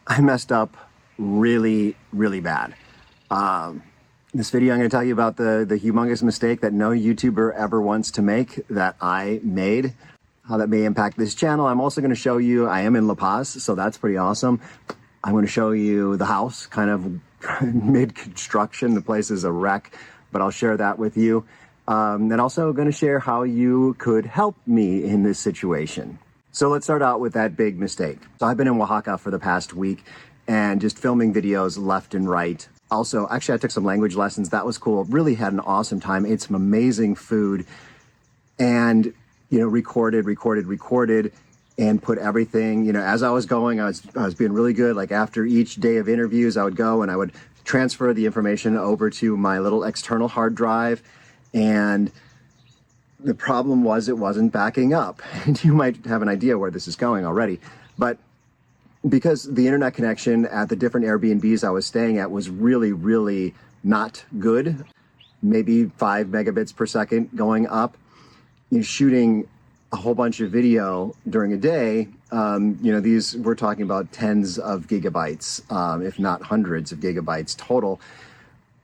I messed up really, really bad. This video, I'm going to tell you about the humongous mistake that no YouTuber ever wants to make that I made, how that may impact this channel. I'm also going to show you, I am in La Paz, so that's pretty awesome. I'm going to show you the house, kind of mid-construction. The place is a wreck, but I'll share that with you. And also going to share how you could help me in this situation. So let's start out with that big mistake. So I've been in Oaxaca for the past week and just filming videos left and right. Also, actually, I took some language lessons. That was cool. Really had an awesome time. Ate some amazing food and, recorded and put everything, as I was going, I was being really good. Like after each day of interviews, I would go and I would transfer the information over to my little external hard drive. And the problem was it wasn't backing up. And you might have an idea where this is going already. But because the internet connection at the different Airbnbs I was staying at was really, really not good, maybe 5 megabits per second going up, shooting a whole bunch of video during a day, these, we're talking about tens of gigabytes, if not hundreds of gigabytes total,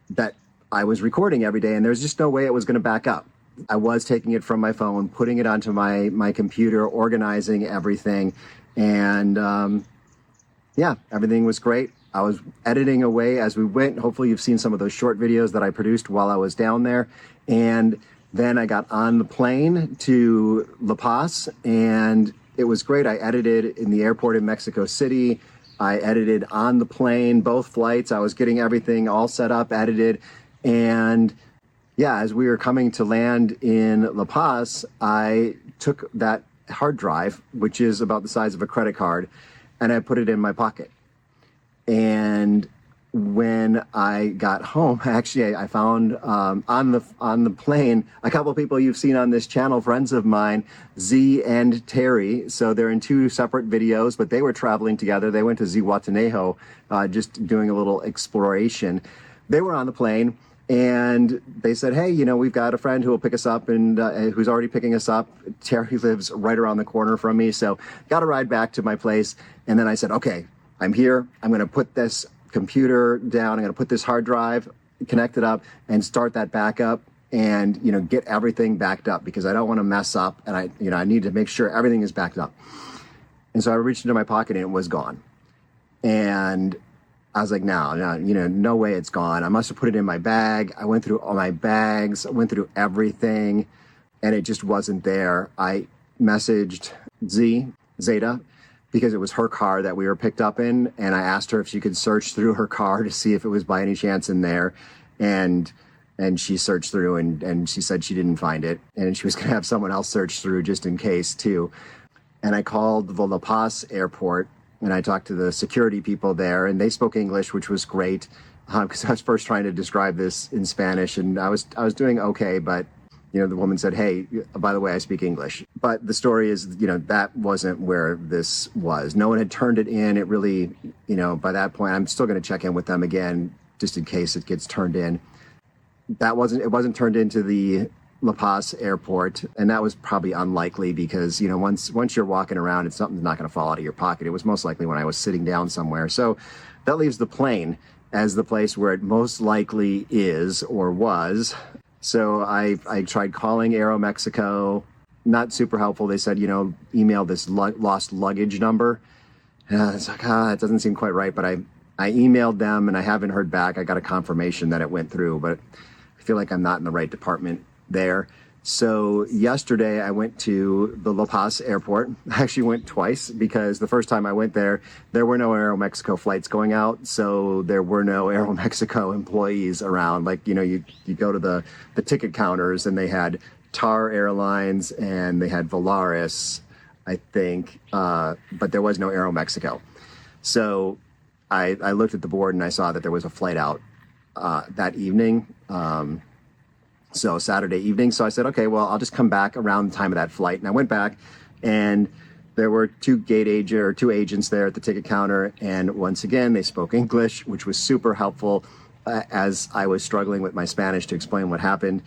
that I was recording every day, and there's just no way it was going to back up. I was taking it from my phone, putting it onto my computer, organizing everything, and everything was great. I was editing away as we went. Hopefully you've seen some of those short videos that I produced while I was down there. And then I got on the plane to La Paz, and it was great. I edited in the airport in Mexico City. I edited on the plane, both flights. I was getting everything all set up, edited. And as we were coming to land in La Paz, I took that hard drive, which is about the size of a credit card, and I put it in my pocket. And when I got home, actually, I found on the plane a couple of people you've seen on this channel, friends of mine, Z and Terry. So they're in 2 separate videos, but they were traveling together. They went to Zihuatanejo, just doing a little exploration. They were on the plane, and they said, hey, we've got a friend who will pick us up and who's already picking us up. Terry lives right around the corner from me, so got a ride back to my place. And then I said, okay, I'm here. I'm going to put this computer down. I'm going to put this hard drive, connect it up, and start that backup and, get everything backed up because I don't want to mess up. And I need to make sure everything is backed up. And so I reached into my pocket and it was gone. And I was like, no way it's gone. I must have put it in my bag. I went through all my bags, I went through everything, and it just wasn't there. I messaged Zeta, because it was her car that we were picked up in, and I asked her if she could search through her car to see if it was by any chance in there. And she searched through, and she said she didn't find it, and she was going to have someone else search through just in case too. And I called the La Paz airport, and I talked to the security people there, and they spoke English, which was great, because I was first trying to describe this in Spanish, and I was doing okay, but the woman said, hey, by the way, I speak English. But the story is, that wasn't where this was. No one had turned it in. It really, by that point, I'm still going to check in with them again, just in case it gets turned in. It wasn't turned into the La Paz airport, and that was probably unlikely because, once you're walking around, something's not going to fall out of your pocket. It was most likely when I was sitting down somewhere. So that leaves the plane as the place where it most likely is or was. So I tried calling AeroMexico, not super helpful. They said, email this lost luggage number. And it's like, it doesn't seem quite right. But I emailed them and I haven't heard back. I got a confirmation that it went through, but I feel like I'm not in the right department there. So yesterday I went to the La Paz airport. I actually went twice because the first time I went there were no AeroMexico flights going out. So there were no AeroMexico employees around. Like, you go to the ticket counters and they had TAR Airlines and they had Volaris, I think, but there was no AeroMexico. So I looked at the board and I saw that there was a flight out that evening. So Saturday evening. So I said, okay, well, I'll just come back around the time of that flight. And I went back and there were 2 agents there at the ticket counter. And once again, they spoke English, which was super helpful as I was struggling with my Spanish to explain what happened.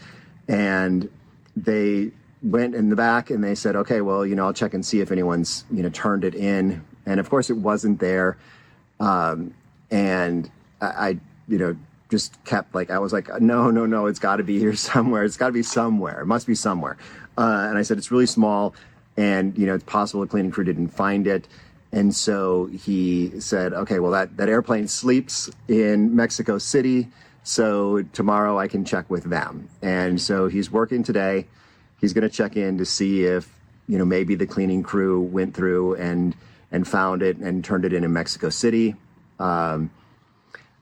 And they went in the back and they said, okay, well, I'll check and see if anyone's, turned it in. And of course it wasn't there. And I, just kept like, I was like, no, it's got to be here somewhere. It's got to be somewhere. It must be somewhere. And I said, it's really small, and it's possible the cleaning crew didn't find it. And so he said, okay, well, that airplane sleeps in Mexico City, so tomorrow I can check with them. And so he's working today. He's going to check in to see if maybe the cleaning crew went through and found it and turned it in Mexico City.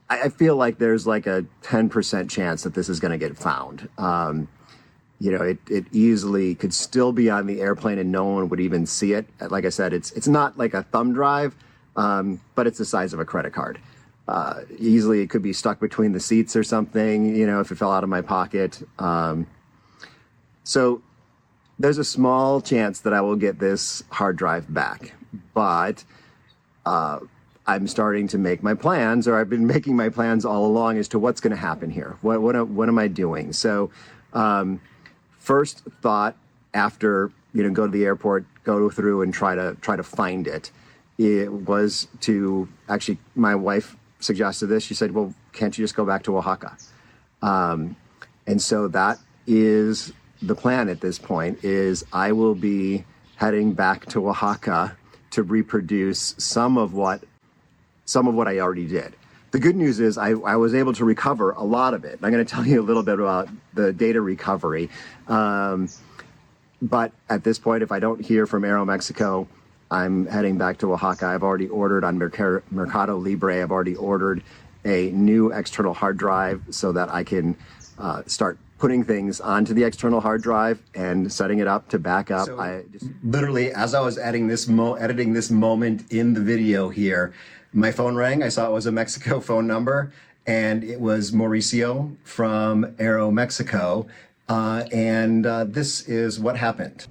I feel like there's like a 10% chance that this is going to get found. It easily could still be on the airplane and no one would even see it. Like I said, it's not like a thumb drive, but it's the size of a credit card. Easily it could be stuck between the seats or something, if it fell out of my pocket. So there's a small chance that I will get this hard drive back, but I'm starting to make my plans, or I've been making my plans all along as to what's going to happen here. What am I doing? So first thought after, go to the airport, go through and try to find it. It was to actually, my wife suggested this. She said, well, can't you just go back to Oaxaca? And so that is the plan at this point, is I will be heading back to Oaxaca to reproduce some of what I already did. The good news is I was able to recover a lot of it. I'm going to tell you a little bit about the data recovery. But at this point, if I don't hear from AeroMexico, I'm heading back to Oaxaca. I've already ordered on Mercado Libre. I've already ordered a new external hard drive so that I can start putting things onto the external hard drive and setting it up to back up. So, literally, as I was editing this moment in the video here, my phone rang. I saw it was a Mexico phone number, and it was Mauricio from AeroMexico. And this is what happened.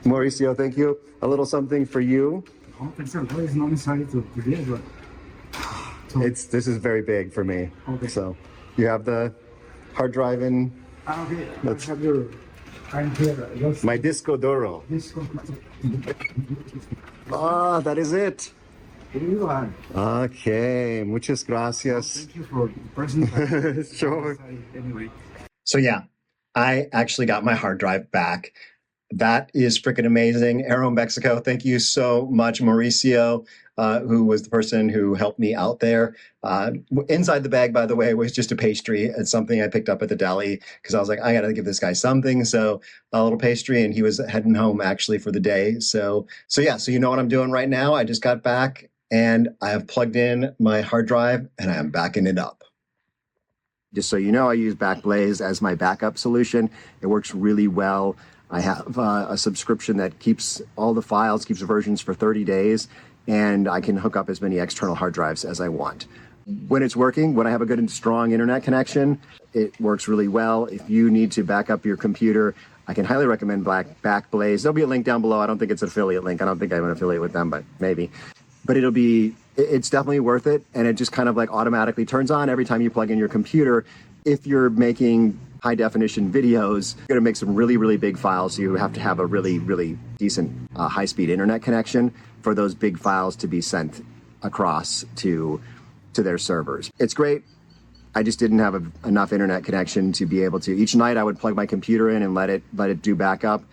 Mauricio, thank you. A little something for you. Oh, it's not necessary to give, but this is very big for me. Okay. So you have the hard drive in. Okay. Let's have your kind here. My disco duro. Ah, that is it. Here you are. Okay, muchas gracias. Thank you for the present. Sure. Anyway. So yeah, I actually got my hard drive back. That is freaking amazing. AeroMexico, thank you so much. Mauricio, who was the person who helped me out there. Inside the bag, by the way, was just a pastry. It's something I picked up at the deli because I was like, I got to give this guy something. So a little pastry, and he was heading home actually for the day. So yeah, so you know what I'm doing right now. I just got back and I have plugged in my hard drive and I am backing it up. Just so you know, I use Backblaze as my backup solution. It works really well. I have a subscription that keeps all the files, keeps the versions for 30 days, and I can hook up as many external hard drives as I want. When it's working, when I have a good and strong internet connection, it works really well. If you need to back up your computer, I can highly recommend Backblaze. There'll be a link down below. I don't think it's an affiliate link. I don't think I'm an affiliate with them, but maybe. But it's definitely worth it, and it just kind of like automatically turns on every time you plug in your computer. If you're making high definition videos, you're gonna make some really, really big files. So you have to have a really, really decent high speed internet connection for those big files to be sent across to their servers. It's great. I just didn't have enough internet connection to be able to. Each night I would plug my computer in and let it do backup,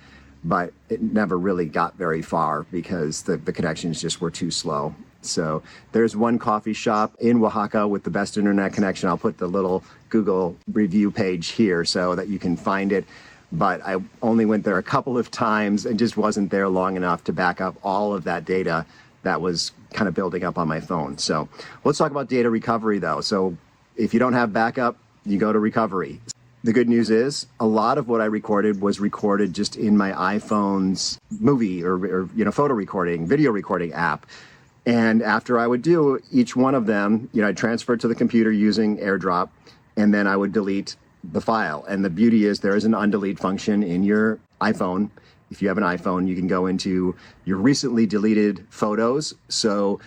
but it never really got very far because the connections just were too slow. So there's one coffee shop in Oaxaca with the best internet connection. I'll put the little Google review page here so that you can find it. But I only went there a couple of times and just wasn't there long enough to back up all of that data that was kind of building up on my phone. So let's talk about data recovery though. So if you don't have backup, you go to recovery. The good news is a lot of what I recorded was recorded just in my iPhone's movie or photo recording, video recording app. And after I would do each one of them, I'd transfer it to the computer using AirDrop, and then I would delete the file. And the beauty is there is an undelete function in your iPhone. If you have an iPhone, you can go into your recently deleted photos. So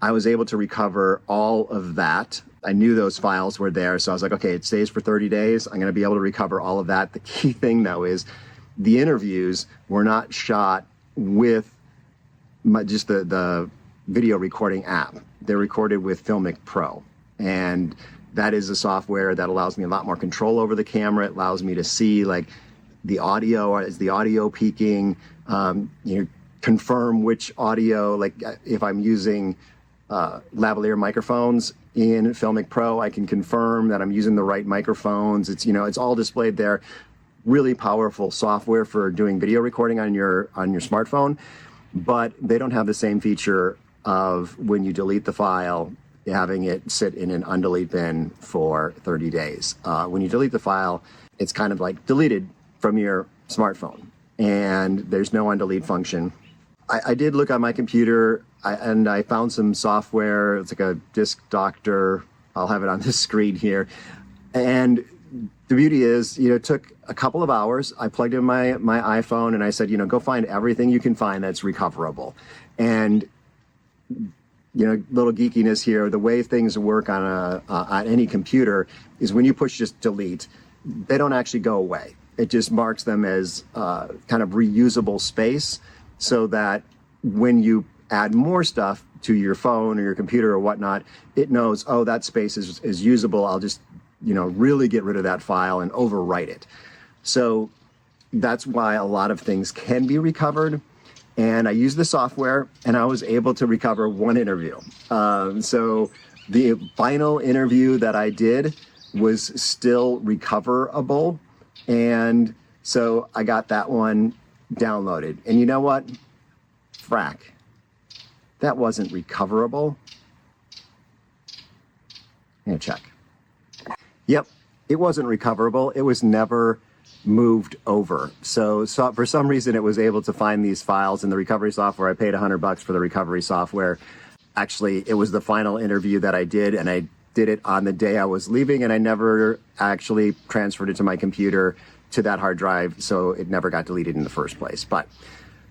I was able to recover all of that. I knew those files were there. So I was like, okay, it stays for 30 days. I'm going to be able to recover all of that. The key thing though is the interviews were not shot with just the video recording app. They're recorded with Filmic Pro. And that is a software that allows me a lot more control over the camera. It allows me to see like the audio, is the audio peaking, confirm which audio, like if I'm using lavalier microphones in Filmic Pro, I can confirm that I'm using the right microphones. It's, it's all displayed there. Really powerful software for doing video recording on your smartphone, but they don't have the same feature of when you delete the file, having it sit in an undelete bin for 30 days. When you delete the file, it's kind of like deleted from your smartphone, and there's no undelete function. I did look on my computer, and I found some software. It's like a Disk Doctor. I'll have it on this screen here. And the beauty is, it took a couple of hours. I plugged in my iPhone, and I said, go find everything you can find that's recoverable. And little geekiness here, the way things work on any computer is when you push just delete, they don't actually go away. It just marks them as kind of reusable space, so that when you add more stuff to your phone or your computer or whatnot, it knows, oh, that space is usable. I'll just, really get rid of that file and overwrite it. So that's why a lot of things can be recovered. And I used the software, and I was able to recover one interview. So the final interview that I did was still recoverable. And so I got that one downloaded. And you know what? Frack. That wasn't recoverable. I'm gonna check. Yep, it wasn't recoverable. It was never moved over. So for some reason it was able to find these files in the recovery software. I paid $100 for the recovery software. Actually, it was the final interview that I did, and I did it on the day I was leaving, and I never actually transferred it to my computer to that hard drive, so it never got deleted in the first place. But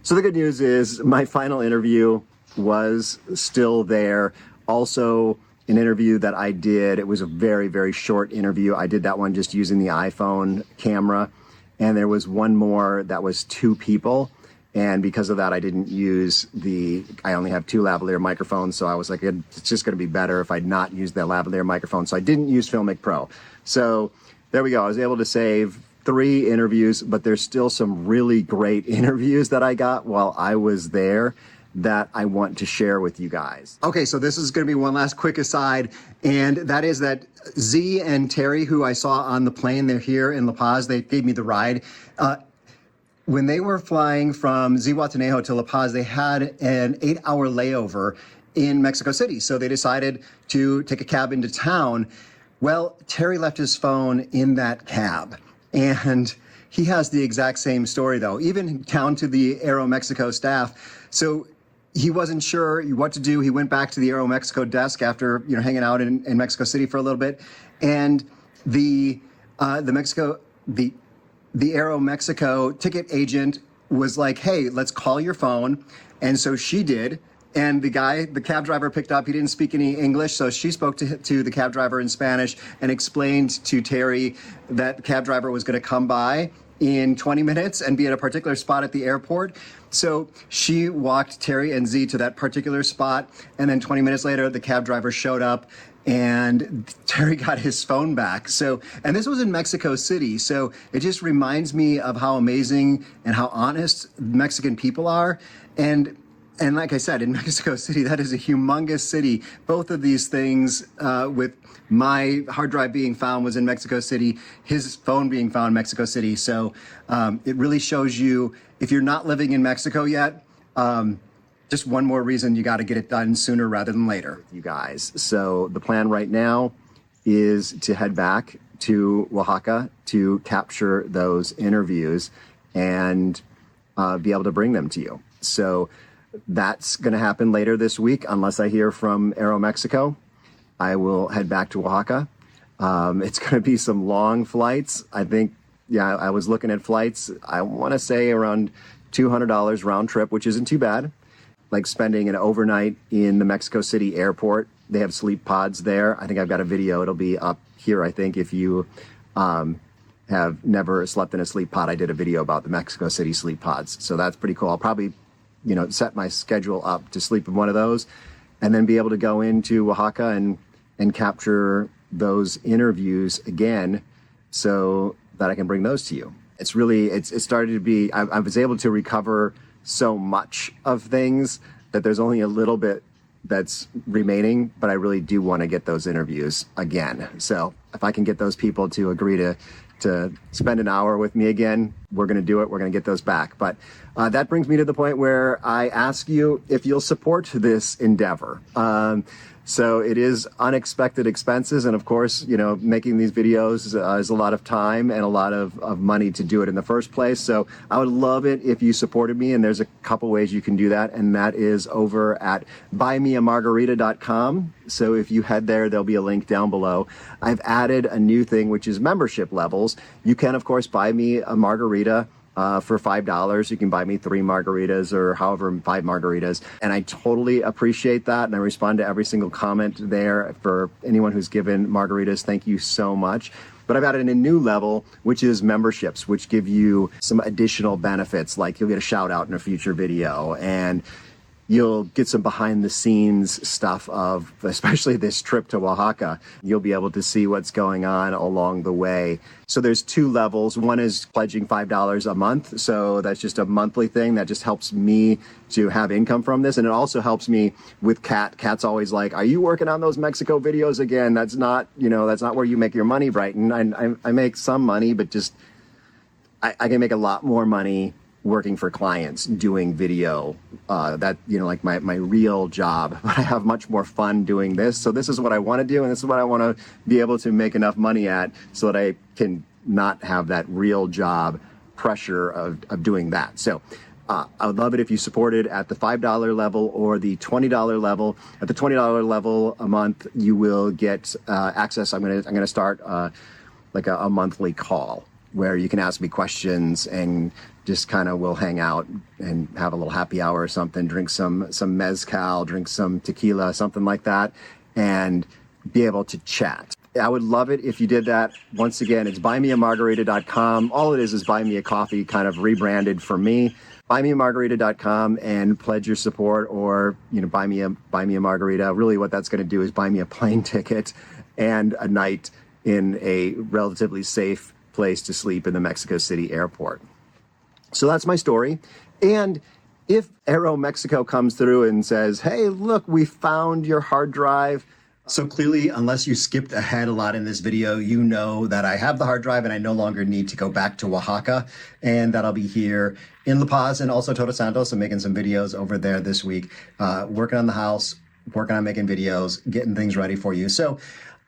so the good news is my final interview was still there. Also, an interview that I did, it was a very, very short interview. I did that one just using the iPhone camera. And there was one more that was 2 people. And because of that, I didn't use I only have 2 lavalier microphones. So I was like, it's just going to be better if I'd not used that lavalier microphone. So I didn't use Filmic Pro. So there we go. I was able to save 3 interviews, but there's still some really great interviews that I got while I was there that I want to share with you guys. Okay, so this is going to be one last quick aside, and that is that Z and Terry, who I saw on the plane, they're here in La Paz. They gave me the ride. When they were flying from Zihuatanejo to La Paz, they had an 8-hour layover in Mexico City. So they decided to take a cab into town. Well, Terry left his phone in that cab, and he has the exact same story, though, even down to the AeroMexico staff. So he wasn't sure what to do. He went back to the AeroMexico desk after hanging out in Mexico City for a little bit, and the AeroMexico ticket agent was like, "Hey, let's call your phone," and so she did. And the cab driver picked up. He didn't speak any English, so she spoke to the cab driver in Spanish and explained to Terry that the cab driver was going to come by in 20 minutes and be at a particular spot at the airport. So she walked Terry and Z to that particular spot, and then 20 minutes later, the cab driver showed up, and Terry got his phone back. So, and this was in Mexico City, so it just reminds me of how amazing and how honest Mexican people are. And like I said, in Mexico City, that is a humongous city. Both of these things, with my hard drive being found was in Mexico City, his phone being found in Mexico City. So it really shows you, if you're not living in Mexico yet, just one more reason you got to get it done sooner rather than later, you guys. So the plan right now is to head back to Oaxaca to capture those interviews and be able to bring them to you. So that's going to happen later this week, unless I hear from AeroMexico. I will head back to Oaxaca. It's going to be some long flights. I think, I was looking at flights. I want to say around $200 round trip, which isn't too bad. Like spending an overnight in the Mexico City airport They have sleep pods there. I think I've got a video. It'll be up here, I think, if you have never slept in a sleep pod. I did a video about the Mexico City sleep pods. So that's pretty cool. I'll probably, set my schedule up to sleep in one of those and then be able to go into Oaxaca and capture those interviews again so that I can bring those to you. It's really, it started to be, I was able to recover so much of things that there's only a little bit that's remaining, but I really do want to get those interviews again. So if I can get those people to agree to spend an hour with me again, we're going to do it. We're going to get those back. But that brings me to the point where I ask you if you'll support this endeavor. So it is unexpected expenses. And of course, making these videos is a lot of time and a lot of money to do it in the first place. So I would love it if you supported me. And there's a couple ways you can do that. And that is over at buymeamargarita.com. So if you head there, there'll be a link down below. I've added a new thing, which is membership levels. You can, of course, buy me a margarita for $5. You can buy me 3 margaritas or however 5 margaritas. And I totally appreciate that. And I respond to every single comment there. For anyone who's given margaritas, thank you so much. But I've added a new level, which is memberships, which give you some additional benefits, like you'll get a shout out in a future video, and you'll get some behind the scenes stuff of, especially this trip to Oaxaca. You'll be able to see what's going on along the way. So there's 2 levels. One is pledging $5 a month. So that's just a monthly thing that just helps me to have income from this. And it also helps me with Kat. Kat's always like, are you working on those Mexico videos again? That's not where you make your money, Brighton. I make some money, but just, I can make a lot more money working for clients doing video, like my real job. But I have much more fun doing this. So this is what I want to do, and this is what I want to be able to make enough money at so that I can not have that real job pressure of doing that. So I would love it if you supported at the $5 level or the $20 level. At the $20 level a month, you will get access. I'm gonna start like a monthly call where you can ask me questions and just kind of we'll hang out and have a little happy hour or something, drink some mezcal, drink some tequila, something like that, and be able to chat. I would love it if you did that. Once again, it's buymeamargarita.com. All it is buy me a coffee, kind of rebranded for me. Buymeamargarita.com and pledge your support, or buy me a margarita. Really what that's going to do is buy me a plane ticket and a night in a relatively safe place to sleep in the Mexico City airport. So that's my story. And if AeroMexico comes through and says, hey, look, we found your hard drive. So clearly, unless you skipped ahead a lot in this video, you know that I have the hard drive and I no longer need to go back to Oaxaca, and that I'll be here in La Paz and also Todos Santos. I'm making some videos over there this week, working on the house, working on making videos, getting things ready for you. So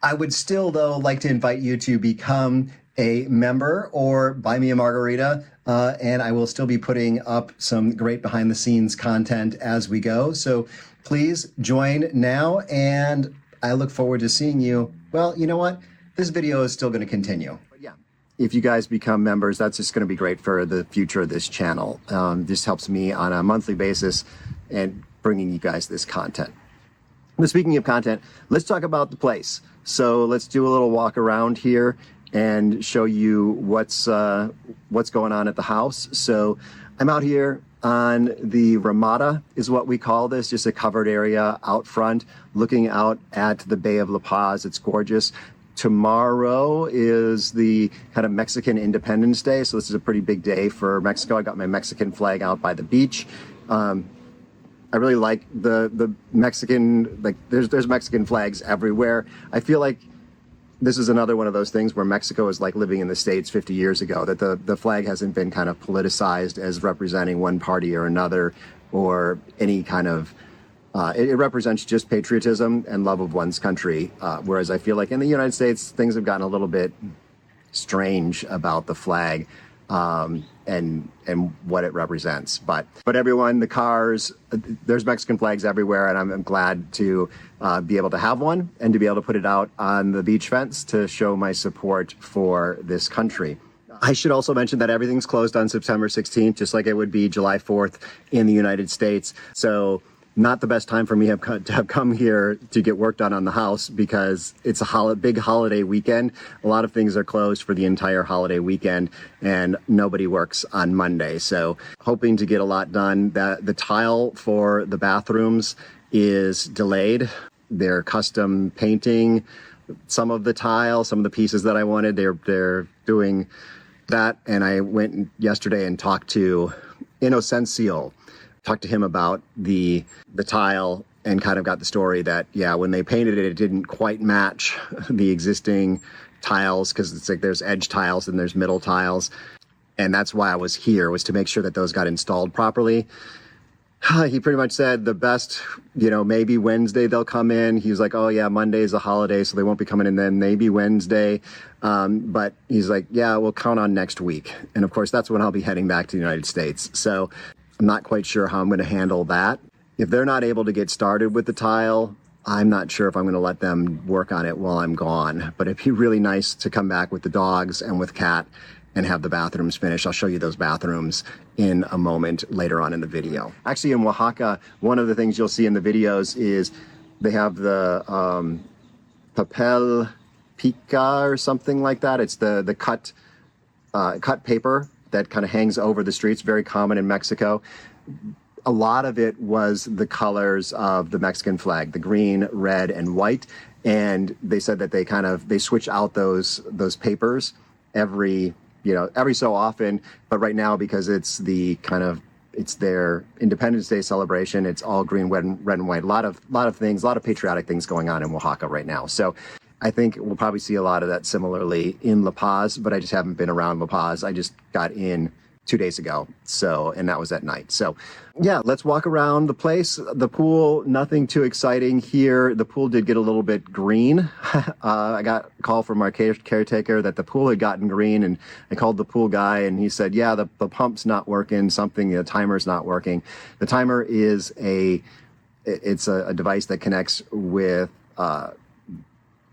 I would still, though, like to invite you to become a member or buy me a margarita, and I will still be putting up some great behind the scenes content as we go. So please join now, and I look forward to seeing you. Well, you know what? This video is still going to continue. But yeah, if you guys become members, that's just going to be great for the future of this channel. This helps me on a monthly basis and bringing you guys this content. But speaking of content, let's talk about the place. So let's do a little walk around here and show you what's going on at the house. So I'm out here on the Ramada, is what we call this, just a covered area out front, looking out at the Bay of La Paz. It's gorgeous. Tomorrow is the kind of Mexican Independence Day, so this is a pretty big day for Mexico. I got my Mexican flag out by the beach. I really like the Mexican, like there's Mexican flags everywhere. I feel like this is another one of those things where Mexico is like living in the States 50 years ago, that the flag hasn't been kind of politicized as representing one party or another, or any kind of, it represents just patriotism and love of one's country. Whereas I feel like in the United States, things have gotten a little bit strange about the flag. And what it represents. But everyone, the cars, there's Mexican flags everywhere, and I'm glad to be able to have one and to be able to put it out on the beach fence to show my support for this country. I should also mention that everything's closed on September 16th, just like it would be July 4th in the United States. So not the best time for me to have come here to get work done on the house because it's a big holiday weekend. A lot of things are closed for the entire holiday weekend and nobody works on Monday. So hoping to get a lot done. The tile for the bathrooms is delayed. They're custom painting some of the tile, some of the pieces that I wanted. They're doing that. And I went yesterday and talked to Inocencio. Talked to him about the tile and kind of got the story that, yeah, when they painted it, it didn't quite match the existing tiles because it's like there's edge tiles and there's middle tiles. And that's why I was here, was to make sure that those got installed properly. He pretty much said the best, maybe Wednesday they'll come in. He was like, oh yeah, Monday's a holiday, so they won't be coming in then, maybe Wednesday. But he's like, yeah, we'll count on next week. And of course, that's when I'll be heading back to the United States. So I'm not quite sure how I'm going to handle that. If they're not able to get started with the tile, I'm not sure if I'm going to let them work on it while I'm gone. But it'd be really nice to come back with the dogs and with Kat and have the bathrooms finished. I'll show you those bathrooms in a moment later on in the video. Actually, in Oaxaca, one of the things you'll see in the videos is they have the papel pica or something like that. It's the cut paper that kind of hangs over the streets, very common in Mexico. A lot of it was the colors of the Mexican flag, the green, red, and white. And they said that they switch out those papers every so often. But right now, because it's their Independence Day celebration, it's all green, red, and white. A lot of things, a lot of patriotic things going on in Oaxaca right now. So I think we'll probably see a lot of that similarly in La Paz, but I just haven't been around La Paz. I just got in 2 days ago, and that was at night. So yeah, let's walk around the place. The pool, nothing too exciting here. The pool did get a little bit green. I got a call from our caretaker that the pool had gotten green, and I called the pool guy and he said, yeah, the pump's not working, the timer's not working. The timer is a device that connects with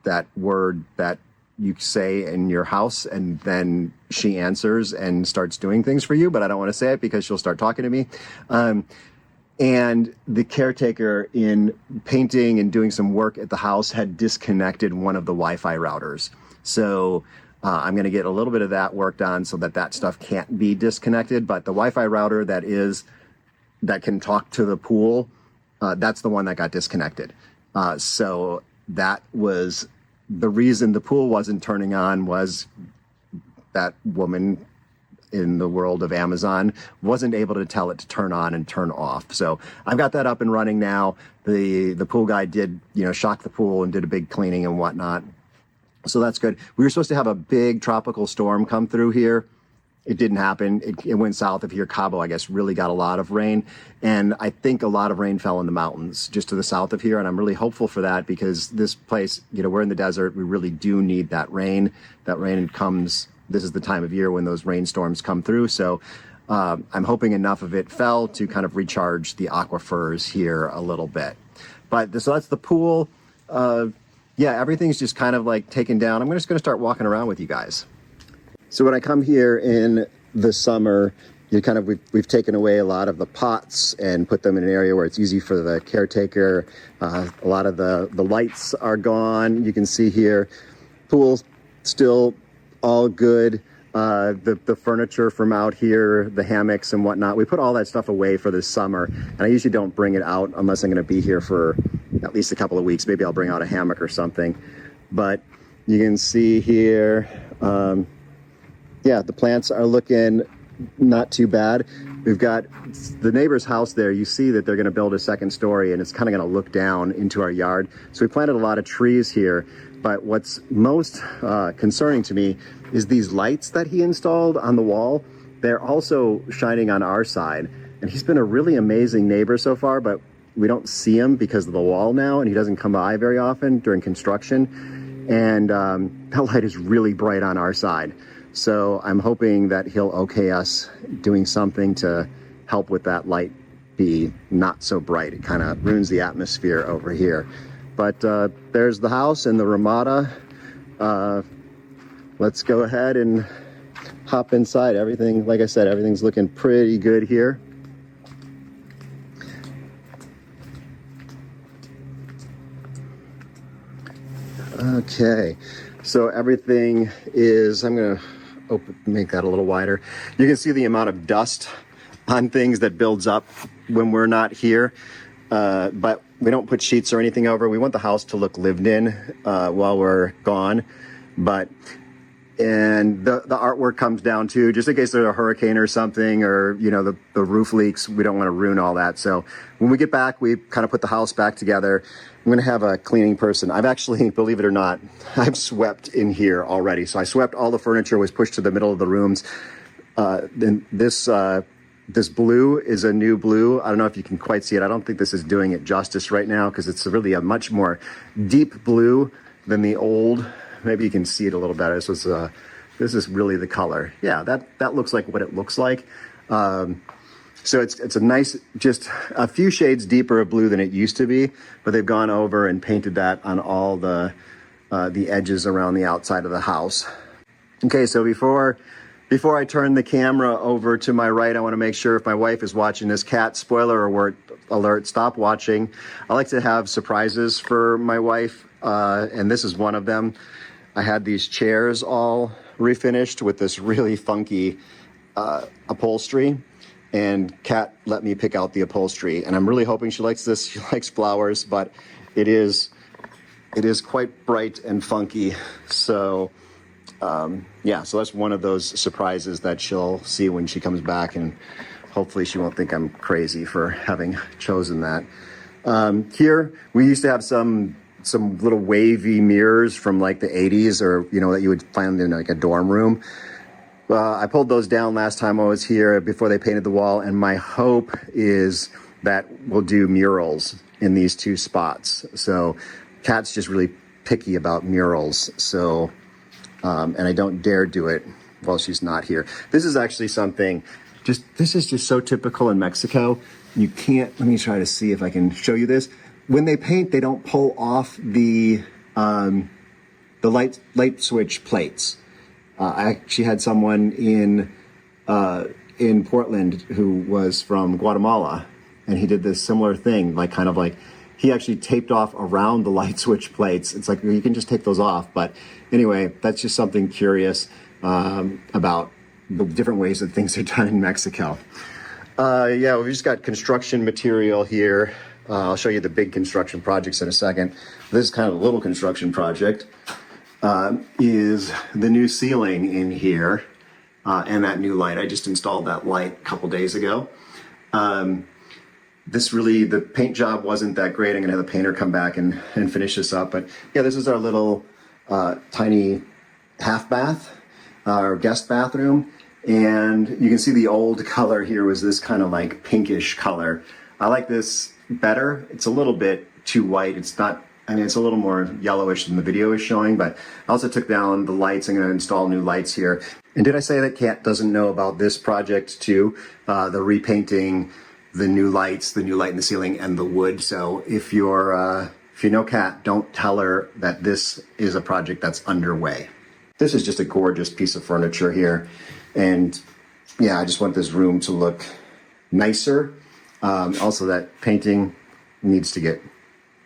that word that you say in your house, and then she answers and starts doing things for you, but I don't want to say it because she'll start talking to me. And the caretaker, in painting and doing some work at the house, had disconnected one of the Wi-Fi routers. So I'm going to get a little bit of that worked on so that stuff can't be disconnected. But the Wi-Fi router that can talk to the pool, that's the one that got disconnected. So that was the reason the pool wasn't turning on, was that woman in the world of Amazon wasn't able to tell it to turn on and turn off. So I've got that up and running now. The pool guy did, shock the pool and did a big cleaning and whatnot. So that's good. We were supposed to have a big tropical storm come through here. It didn't happen. It went south of here. Cabo, I guess, really got a lot of rain. And I think a lot of rain fell in the mountains just to the south of here. And I'm really hopeful for that because this place, we're in the desert. We really do need that rain. That rain comes, this is the time of year when those rainstorms come through. So I'm hoping enough of it fell to kind of recharge the aquifers here a little bit. So that's the pool. Yeah, everything's just kind of like taken down. I'm just going to start walking around with you guys. So when I come here in the summer, we've taken away a lot of the pots and put them in an area where it's easy for the caretaker. A lot of the lights are gone. You can see here, pool's still all good. The furniture from out here, the hammocks and whatnot, we put all that stuff away for this summer. And I usually don't bring it out unless I'm going to be here for at least a couple of weeks. Maybe I'll bring out a hammock or something. But you can see here, yeah, the plants are looking not too bad. We've got the neighbor's house there. You see that they're going to build a second story, and it's kind of going to look down into our yard. So we planted a lot of trees here. But what's most concerning to me is these lights that he installed on the wall. They're also shining on our side. And he's been a really amazing neighbor so far, but we don't see him because of the wall now, and he doesn't come by very often during construction. And that light is really bright on our side. So I'm hoping that he'll okay us doing something to help with that light be not so bright. It kind of ruins the atmosphere over here. But there's the house and the Ramada. Let's go ahead and hop inside. Everything, like I said, everything's looking pretty good here. Okay, so everything is, I'm gonna make that a little wider. You can see the amount of dust on things that builds up when we're not here, but we don't put sheets or anything over. We want the house to look lived in while we're gone, and the artwork comes down too, just in case there's a hurricane or something, or the roof leaks. We don't want to ruin all that. So when we get back, we kind of put the house back together. I'm going to have a cleaning person. I've actually, believe it or not, I've swept in here already. So I swept all the furniture, was pushed to the middle of the rooms. Then this blue is a new blue. I don't know if you can quite see it. I don't think this is doing it justice right now because it's really a much more deep blue than the old. Maybe you can see it a little better. This is really the color. Yeah, that looks like what it looks like. So it's a nice, just a few shades deeper of blue than it used to be, but they've gone over and painted that on all the edges around the outside of the house. Okay, so before I turn the camera over to my right, I want to make sure if my wife is watching this, cat spoiler alert, stop watching. I like to have surprises for my wife, and this is one of them. I had these chairs all refinished with this really funky upholstery, and Kat let me pick out the upholstery, and I'm really hoping she likes this. She likes flowers, but it is quite bright and funky. So yeah, so that's one of those surprises that she'll see when she comes back, and hopefully she won't think I'm crazy for having chosen that. Here we used to have some little wavy mirrors from like the 80s, or that you would find in like a dorm room. I pulled those down last time I was here before they painted the wall, and my hope is that we'll do murals in these two spots. So Kat's just really picky about murals, so and I don't dare do it while she's not here. This is actually something, this is just so typical in Mexico. You can't, let me try to see if I can show you this. When they paint, they don't pull off the light switch plates. I actually had someone in Portland who was from Guatemala, and he did this similar thing, he actually taped off around the light switch plates. It's like, you can just take those off. But anyway, that's just something curious about the different ways that things are done in Mexico. Yeah, we've just got construction material here. I'll show you the big construction projects in a second. This is kind of a little construction project. Is the new ceiling in here and that new light. I just installed that light a couple days ago. The paint job wasn't that great. I'm gonna have the painter come back and finish this up. But yeah, this is our little tiny half bath, our guest bathroom. And you can see the old color here was this kind of like pinkish color. I like this better. It's a little bit too white. It's not, it's a little more yellowish than the video is showing, but I also took down the lights. I'm going to install new lights here. And did I say that Kat doesn't know about this project too? The repainting, the new light in the ceiling, and the wood. So if you know Kat, don't tell her that this is a project that's underway. This is just a gorgeous piece of furniture here. And yeah, I just want this room to look nicer. Also, that painting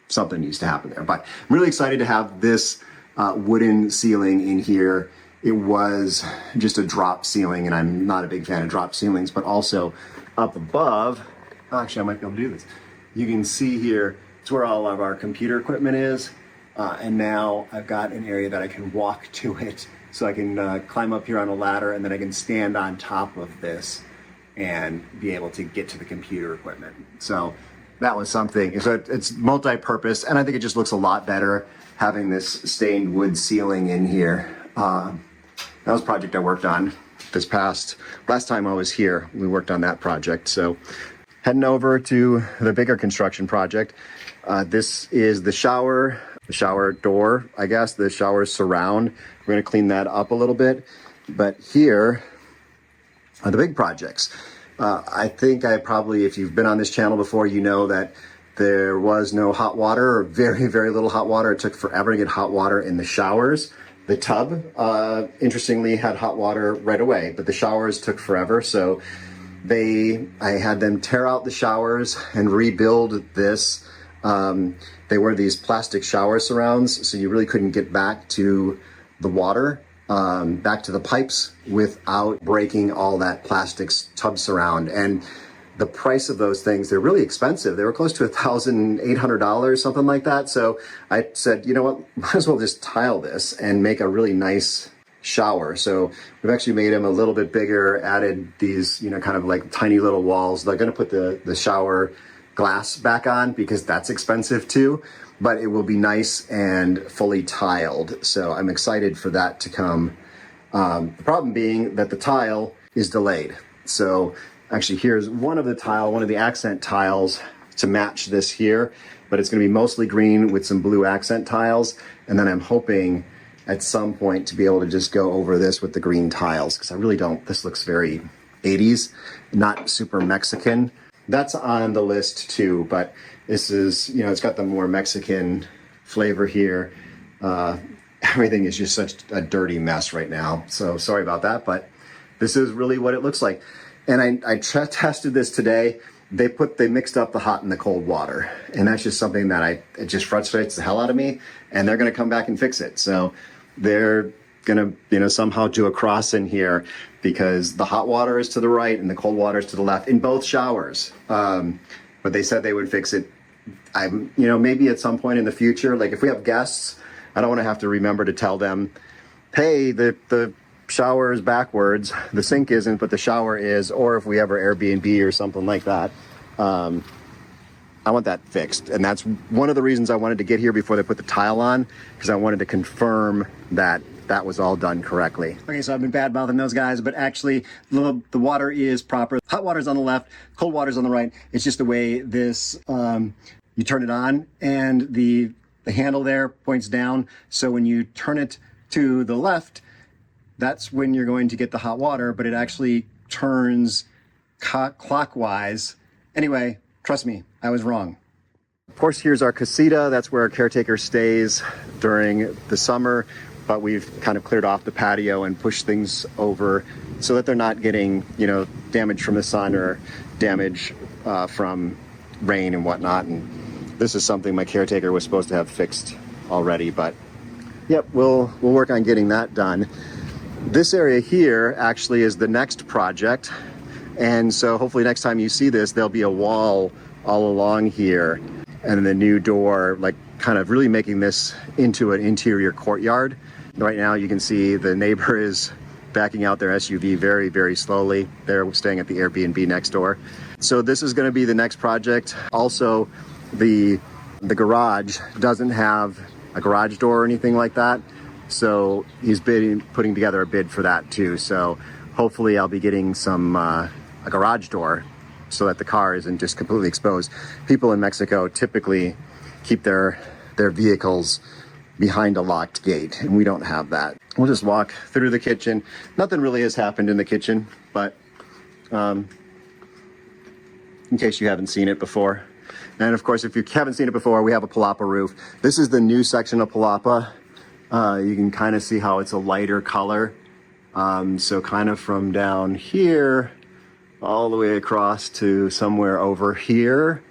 something needs to happen there. But I'm really excited to have this wooden ceiling in here. It was just a drop ceiling, and I'm not a big fan of drop ceilings, but also up above, actually I might be able to do this. You can see here, it's where all of our computer equipment is. And now I've got an area that I can walk to it. So I can climb up here on a ladder, and then I can stand on top of this and be able to get to the computer equipment. So that was something. So it's multi-purpose, and I think it just looks a lot better having this stained wood ceiling in here. That was a project I worked on last time I was here. We worked on that project. So heading over to the bigger construction project. This is the shower door, I guess, the shower surround. We're gonna clean that up a little bit. But here are the big projects. I think if you've been on this channel before, you know that there was no hot water, or very, very little hot water. It took forever to get hot water in the showers. The tub, interestingly, had hot water right away, but the showers took forever. So I had them tear out the showers and rebuild this They were these plastic shower surrounds, so you really couldn't get back to the water, back to the pipes without breaking all that plastic tub surround. And the price of those things, they're really expensive. They were close to $1,800, something like that. So I said, you know what, might as well just tile this and make a really nice shower. So we've actually made them a little bit bigger, added these, you know, kind of like tiny little walls. They're going to put the shower glass back on because that's expensive too, but it will be nice and fully tiled. So I'm excited for that to come. The problem being that the tile is delayed. So actually here's one of the accent tiles to match this here, but it's going to be mostly green with some blue accent tiles. And then I'm hoping at some point to be able to just go over this with the green tiles, because I really don't, this looks very 80s, not super Mexican. That's on the list too, but this is, you know, it's got the more Mexican flavor here. Everything is just such a dirty mess right now. So sorry about that, but this is really what it looks like. And I tested this today. They mixed up the hot and the cold water. And that's just something that it just frustrates the hell out of me. And they're going to come back and fix it. So they're going to, you know, somehow do a cross in here, because the hot water is to the right and the cold water is to the left in both showers. But they said they would fix it. You know, maybe at some point in the future, like if we have guests, I don't want to have to remember to tell them, hey, the shower is backwards, the sink isn't, but the shower is. Or if we ever Airbnb or something like that, I want that fixed. And that's one of the reasons I wanted to get here before they put the tile on, because I wanted to confirm that that was all done correctly. Okay, so I've been bad mouthing those guys, but actually the water is proper. Hot water's on the left, cold water's on the right. It's just the way this, you turn it on, and the handle there points down. So when you turn it to the left, that's when you're going to get the hot water, but it actually turns clockwise. Anyway, trust me, I was wrong. Of course, here's our casita. That's where our caretaker stays during the summer, but we've kind of cleared off the patio and pushed things over so that they're not getting, you know, damage from the sun or damage from rain and whatnot. And this is something my caretaker was supposed to have fixed already, but yep, we'll work on getting that done. This area here actually is the next project. And so hopefully next time you see this, there'll be a wall all along here, and then the new door, like kind of really making this into an interior courtyard. Right now you can see the neighbor is backing out their SUV very, very slowly. They're staying at the Airbnb next door. So this is going to be the next project. Also, the garage doesn't have a garage door or anything like that. So he's putting together a bid for that too. So hopefully I'll be getting some a garage door so that the car isn't just completely exposed. People in Mexico typically keep their vehicles behind a locked gate, and we don't have that. We'll just walk through the kitchen. Nothing really has happened in the kitchen, but in case you haven't seen it before. And of course, if you haven't seen it before, we have a palapa roof. This is the new section of palapa. You can kind of see how it's a lighter color. So kind of from down here all the way across to somewhere over here.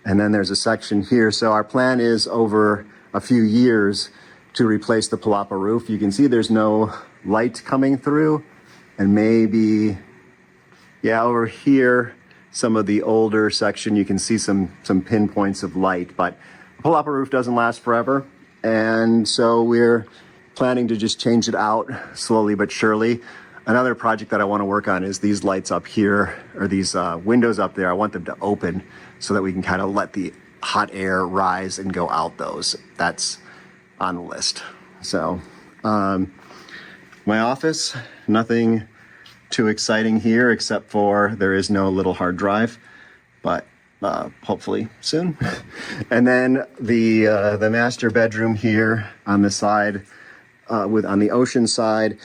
And then there's a section here. So our plan is over a few years to replace the palapa roof. You can see there's no light coming through. And maybe, yeah, over here, some of the older section, you can see some pinpoints of light, but the palapa roof doesn't last forever. And so we're planning to just change it out slowly but surely. Another project that I want to work on is these lights up here, or these windows up there. I want them to open so that we can kind of let the hot air rise and go out those. That's on the list. So my office, nothing too exciting here except for there is no little hard drive, but hopefully soon. And then the master bedroom here on the side, on the ocean side,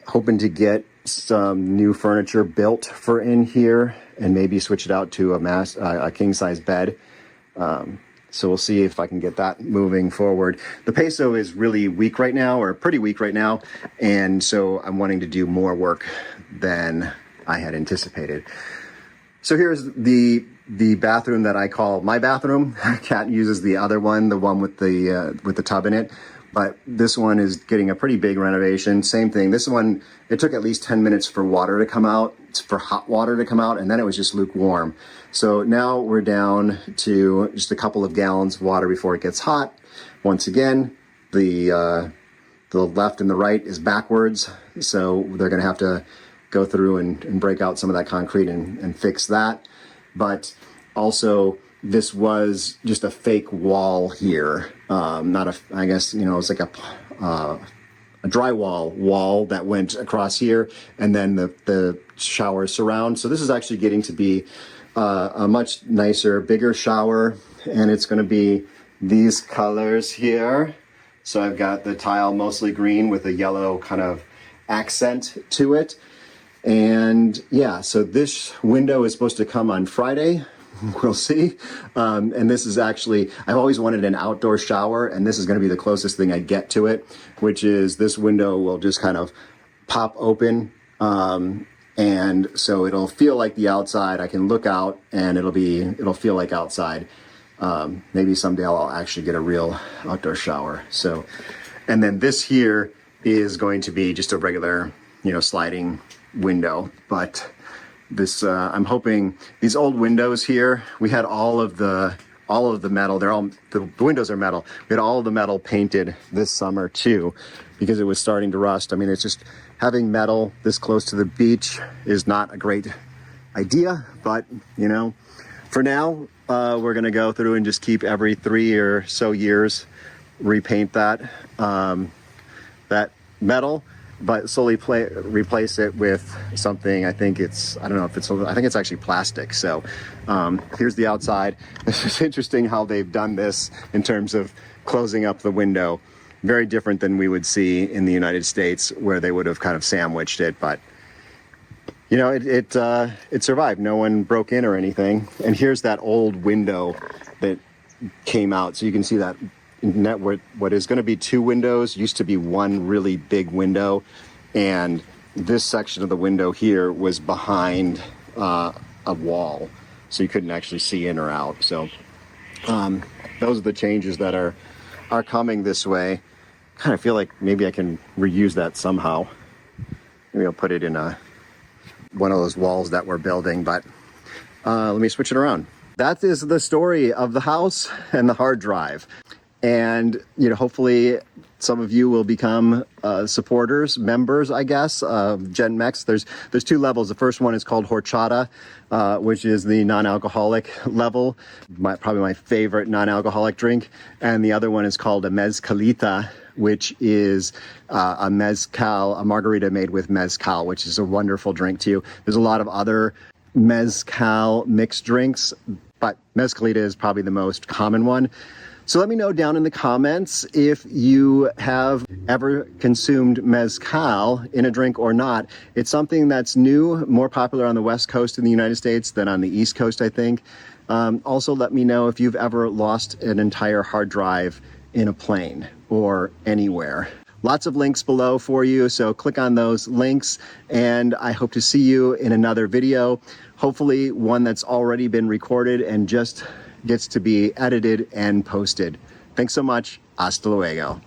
hoping to get some new furniture built for in here and maybe switch it out to a king size bed. So we'll see if I can get that moving forward. The peso is really weak right now, or pretty weak right now. And so I'm wanting to do more work than I had anticipated. So here's the bathroom that I call my bathroom. Kat uses the other one, the one with the tub in it. But this one is getting a pretty big renovation. Same thing. This one, it took at least 10 minutes for water to come out, for hot water to come out, and then it was just lukewarm. So now we're down to just a couple of gallons of water before it gets hot. Once again, the left and the right is backwards. So they're gonna have to go through and break out some of that concrete and fix that. But also, this was just a fake wall here. I guess, you know, it's like a drywall wall that went across here, and then the shower surround. So this is actually getting to be a much nicer, bigger shower, and it's gonna be these colors here. So I've got the tile mostly green with a yellow kind of accent to it. And yeah, so this window is supposed to come on Friday. We'll see. And this is actually, I've always wanted an outdoor shower, and this is going to be the closest thing I get to it, which is this window will just kind of pop open. And so it'll feel like the outside. I can look out and it'll feel like outside. Maybe someday I'll actually get a real outdoor shower. So, and then this here is going to be just a regular, you know, sliding window. But this, I'm hoping these old windows here, we had all of the metal, the windows are metal. We had all of the metal painted this summer too, because it was starting to rust. I mean, it's just having metal this close to the beach is not a great idea, but you know, for now, we're gonna go through and just keep every 3 or so years, repaint that, that metal, but slowly replace it with something. I think it's actually plastic. So here's the outside. This is interesting how they've done this in terms of closing up the window. Very different than we would see in the United States, where they would have kind of sandwiched it. But you know, it survived. No one broke in or anything. And here's that old window that came out. So you can see that what is going to be 2 windows used to be one really big window, and this section of the window here was behind a wall, so you couldn't actually see in or out. So those are the changes that are coming this way. Kind of feel like maybe I can reuse that somehow. Maybe I'll put it in one of those walls that we're building, but let me switch it around. That is the story of the house and the hard drive. And, you know, hopefully some of you will become supporters, members, I guess, of GenMex. There's 2 levels. The first one is called horchata, which is the non-alcoholic level, probably my favorite non-alcoholic drink. And the other one is called a mezcalita, which is a mezcal, a margarita made with mezcal, which is a wonderful drink too. There's a lot of other mezcal mixed drinks, but mezcalita is probably the most common one. So let me know down in the comments if you have ever consumed mezcal in a drink or not. It's something that's new, more popular on the West Coast in the United States than on the East Coast, I think. Also, let me know if you've ever lost an entire hard drive in a plane or anywhere. Lots of links below for you, so click on those links, and I hope to see you in another video, hopefully one that's already been recorded and just gets to be edited and posted. Thanks so much. Hasta luego.